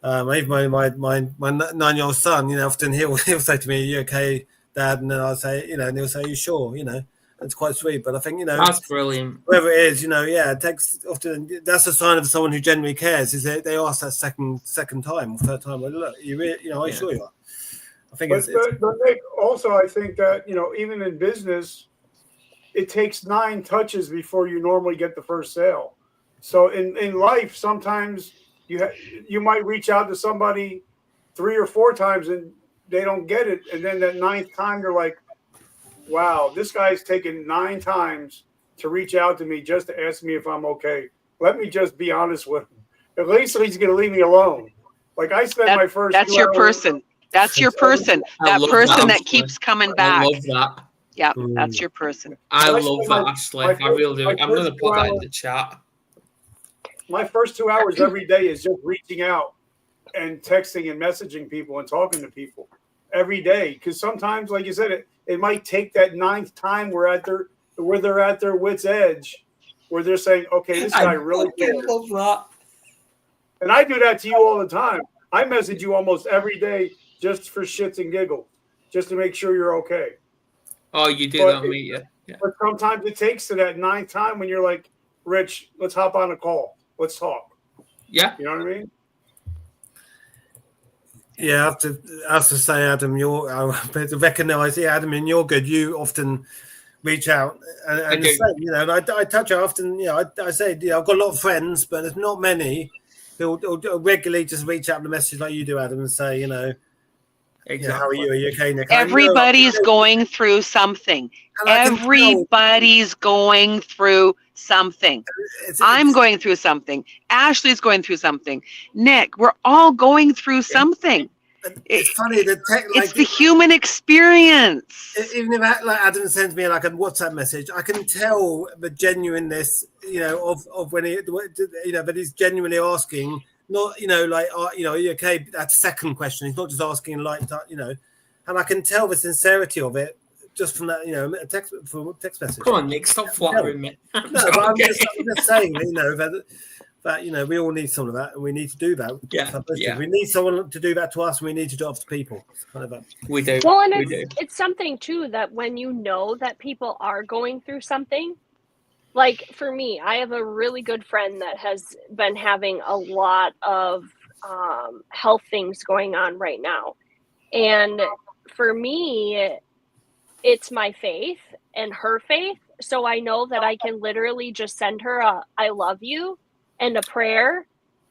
even my 9-year-old son, often he'll say to me, "Are you okay, Dad?" And then I'll say, and he'll say, "Are you sure?" It's quite sweet. But I think that's brilliant. Whoever it is, it takes often. That's a sign of someone who genuinely cares. Is they ask that second time or third time? Well, look, are you sure you are? I think but Nick, also I think that even in business, it takes 9 touches before you normally get the first sale. So in life, sometimes you might reach out to somebody 3 or 4 times and they don't get it, and then that 9th time you're like, wow, this guy's taken 9 times to reach out to me just to ask me if I'm okay. Let me just be honest with him. At least he's going to leave me alone. Like I spent my first. That's your person. That's your person. That person that keeps coming back. I love that. Yeah, that's your person. I love that, Ashley. I really do. I'm going to put that in the chat. My first 2 hours every day is just reaching out and texting and messaging people and talking to people every day. Because sometimes, like you said, it might take that 9th time where they're at their wit's edge, where they're saying, "Okay, this guy really cares." I love that. And I do that to you all the time. I message you almost every day just for shits and giggles, just to make sure you're okay. Oh, you do that, me, But sometimes it takes to that ninth time when you're like, Rich, let's hop on a call. Let's talk. Yeah. You know what I mean? Yeah, I have to say, Adam, I recognise, Adam, and you're good. You often reach out and say, and I touch often, I say, I've got a lot of friends, but there's not many who regularly just reach out in the message like you do, Adam, and say, Exactly. How are you? Are you okay, Nick? Everybody's going through something. Everybody's going through something. I'm going through something. Ashley's going through something. Nick, we're all going through something. It's funny that it's the human experience. Even if Adam sends me like a WhatsApp message, I can tell the genuineness, of when that he's genuinely asking. Not, are you okay? That second question. He's not just asking and I can tell the sincerity of it just from that, a text message. Come on, Nick, stop flattering me. No, but I'm just saying, that we all need some of that, and we need to do that. Yeah. We need someone to do that to us, and we need to do it to people. It's kind of we do. Well, and it's something too that when you know that people are going through something. Like for me, I have a really good friend that has been having a lot of health things going on right now. And for me, it's my faith and her faith. So I know that I can literally just send her a I love you and a prayer,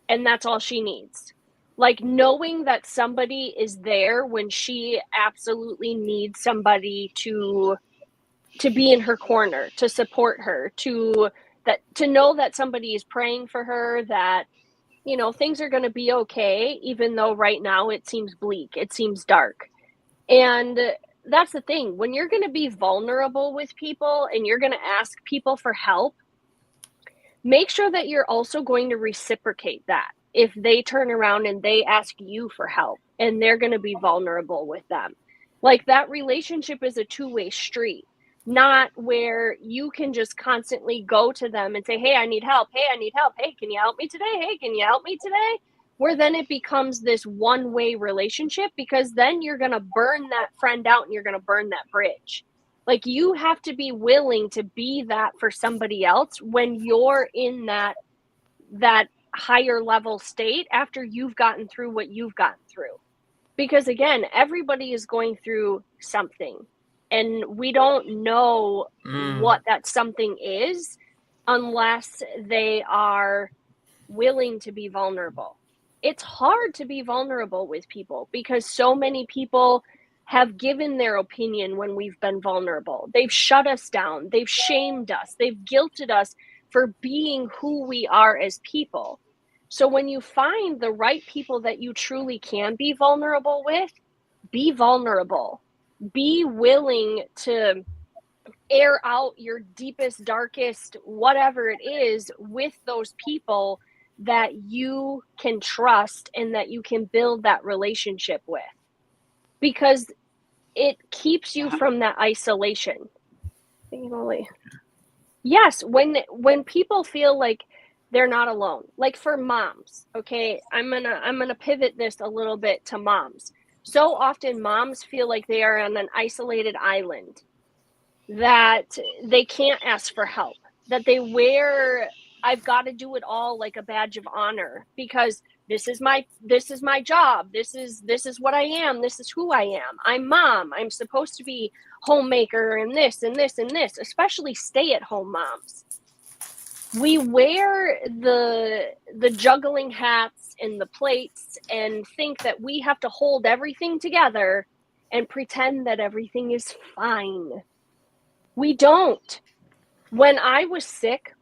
and that's all she needs. Like knowing that somebody is there when she absolutely needs somebody to be in her corner, to support her, to know that somebody is praying for her, that, things are going to be okay, even though right now it seems bleak, it seems dark. And that's the thing. When you're going to be vulnerable with people and you're going to ask people for help, make sure that you're also going to reciprocate that. If they turn around and they ask you for help and they're going to be vulnerable with them, like that relationship is a two-way street. Not where you can just constantly go to them and say, hey, I need help. Hey, I need help. Hey, can you help me today? Hey, can you help me today? Where then it becomes this one-way relationship, because then you're going to burn that friend out and you're going to burn that bridge. Like you have to be willing to be that for somebody else when you're in that higher level state after you've gotten through what you've gotten through. Because again, everybody is going through something. And we don't know what that something is unless they are willing to be vulnerable. It's hard to be vulnerable with people because so many people have given their opinion when we've been vulnerable. They've shut us down. They've shamed us. They've guilted us for being who we are as people. So when you find the right people that you truly can be vulnerable with, be vulnerable. Be willing to air out your deepest, darkest, whatever it is with those people that you can trust and that you can build that relationship with. Because it keeps you from that isolation. Yes, when people feel like they're not alone. Like for moms, okay? I'm gonna pivot this a little bit to moms. So often moms feel like they are on an isolated island, that they can't ask for help, that they wear, I've got to do it all like a badge of honor because this is my job. This is what I am. This is who I am. I'm mom. I'm supposed to be homemaker and this and this and this, especially stay-at-home moms. We wear the juggling hats and the plates and think that we have to hold everything together and pretend that everything is fine. We don't. When I was sick,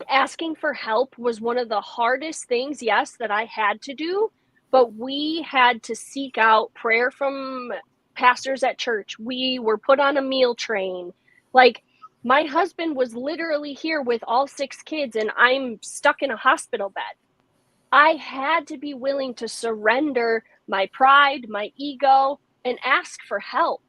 asking for help was one of the hardest things, yes, that I had to do, but we had to seek out prayer from pastors at church. We were put on a meal train. Like, my husband was literally here with all 6 kids and I'm stuck in a hospital bed. I had to be willing to surrender my pride, my ego, and ask for help.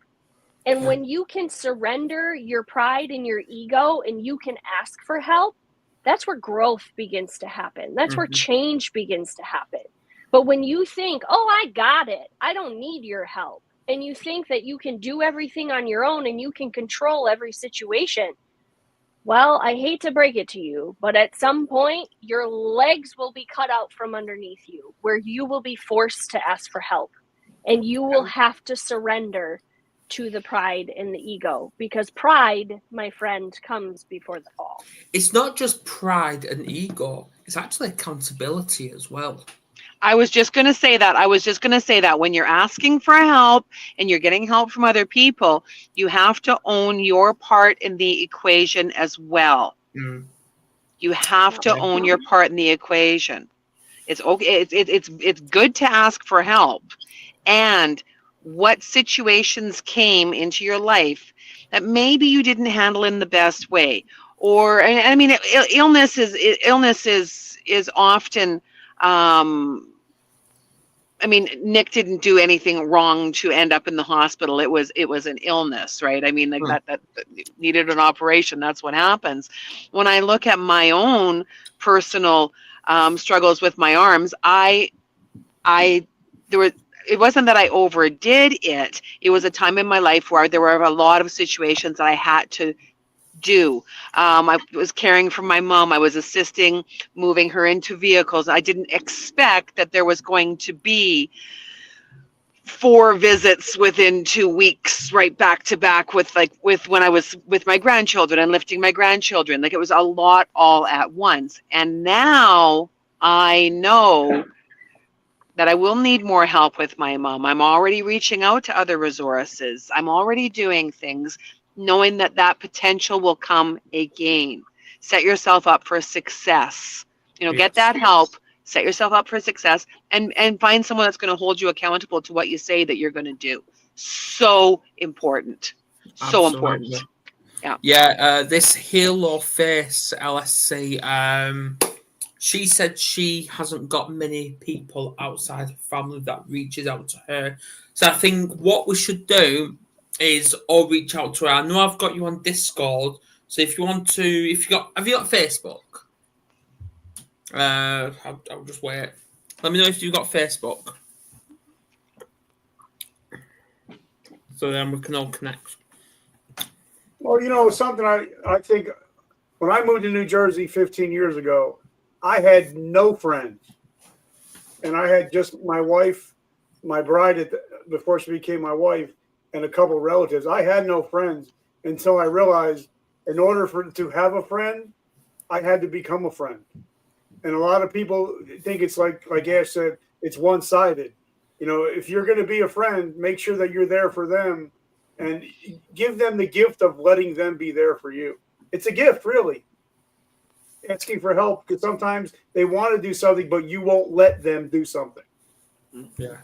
And when you can surrender your pride and your ego and you can ask for help, that's where growth begins to happen. That's where change begins to happen. But when you think, oh, I got it, I don't need your help, and you think that you can do everything on your own and you can control every situation, well, I hate to break it to you, but at some point, your legs will be cut out from underneath you, where you will be forced to ask for help. And you will have to surrender to the pride and the ego, because pride, my friend, comes before the fall. It's not just pride and ego, it's actually accountability as well. I was just going to say that. When you're asking for help and you're getting help from other people, you have to own your part in the equation as well. Mm. You have to own your part in the equation. It's okay. It's good to ask for help. And what situations came into your life that maybe you didn't handle in the best way, or I mean, illness is often. I mean, Nick didn't do anything wrong to end up in the hospital. It was an illness, right? I mean, like that needed an operation. That's what happens. When I look at my own personal struggles with my arms, it wasn't that I overdid it. It was a time in my life where there were a lot of situations that I had to do. I was caring for my mom. I was assisting moving her into vehicles. I didn't expect that there was going to be 4 visits within 2 weeks, right back to back with when I was with my grandchildren and lifting my grandchildren. Like, it was a lot all at once. And now I know that I will need more help with my mom. I'm already reaching out to other resources. I'm already doing things, knowing that potential will come again. Set yourself up for success. Get that help, set yourself up for success, and find someone that's going to hold you accountable to what you say that you're going to do. So important. So important. Yeah. This Halo Face LSC, she said she hasn't got many people outside her family that reaches out to her. So I think what we should do is all reach out to her. I know I've got you on Discord, so if you want to, have you got Facebook? I'll just wait. Let me know if you've got Facebook, so then we can all connect. Well, something I think when I moved to New Jersey 15 years ago, I had no friends, and I had just my wife, my bride before she became my wife, and a couple of relatives. I had no friends until I realized in order to have a friend, I had to become a friend. And a lot of people think it's like Ash said, it's one-sided. If you're going to be a friend, make sure that you're there for them and give them the gift of letting them be there for you. It's a gift, really. Asking for help, because sometimes they want to do something, but you won't let them do something. Yeah.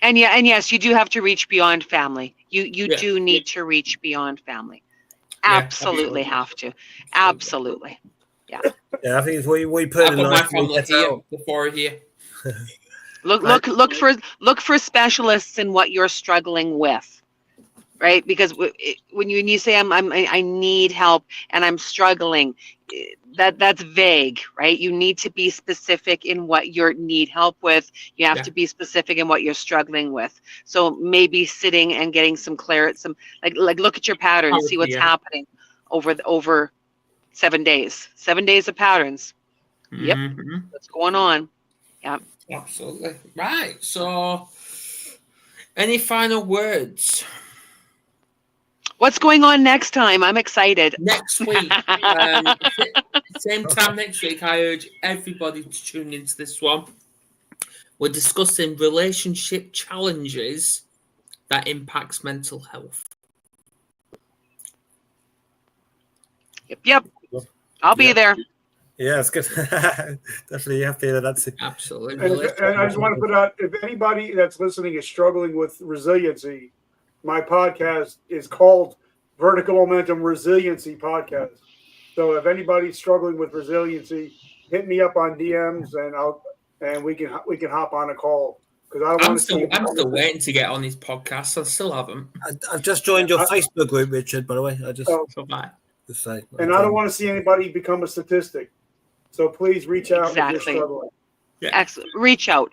And yes, you do have to reach beyond family. You do need to reach beyond family. Absolutely have to. Absolutely. Yeah. Yeah, I think it's we put in my family here before here. Look for specialists in what you're struggling with, right? Because when you say I need help and I'm struggling, that's vague, right? You need to be specific in what you need help with. You have to be specific in what you're struggling with. So maybe sitting and getting some clarity, like look at your patterns, see what's happening over 7 days. 7 days of patterns. Yep. What's going on? Yeah. Absolutely. Right. So any final words? What's going on next time? I'm excited. Next week, same time next week, I urge everybody to tune into this one. We're discussing relationship challenges that impacts mental health. Yep. I'll be there. Yeah, it's good. Definitely, you have to. That's it. Absolutely. And I just want to put out, if anybody that's listening is struggling with resiliency, my podcast is called Vertical Momentum Resiliency Podcast. So if anybody's struggling with resiliency, hit me up on DMs and we can hop on a call, because I don't want to see. I'm still waiting to get on his podcast. I still haven't. I've just joined your Facebook group, Richard. By the way, I just and I don't want to see anybody become a statistic. So please reach out if you're struggling. Yeah. Excellent. Reach out.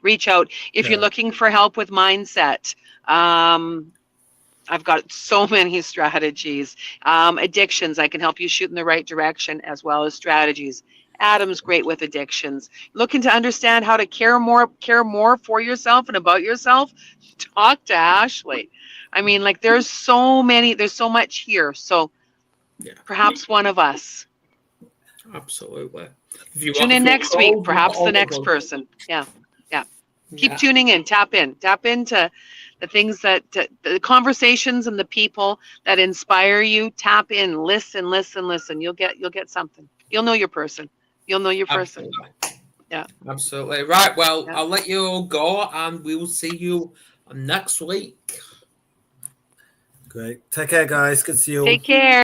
If you're looking for help with mindset, I've got so many strategies. Addictions, I can help you shoot in the right direction, as well as strategies. Adam's great with addictions. Looking to understand how to care more for yourself and about yourself, talk to Ashley. I mean, like, there's so much here. So perhaps one of us. Absolutely. Tune in next week, perhaps the next person. Yeah. Keep tuning in, tap into the things that the conversations and the people that inspire you. Tap in, listen. You'll get something. You'll know your person. Absolutely. Yeah. Absolutely. Right. Well, I'll let you all go, and we will see you next week. Great. Take care, guys. Good to see you all. Take care.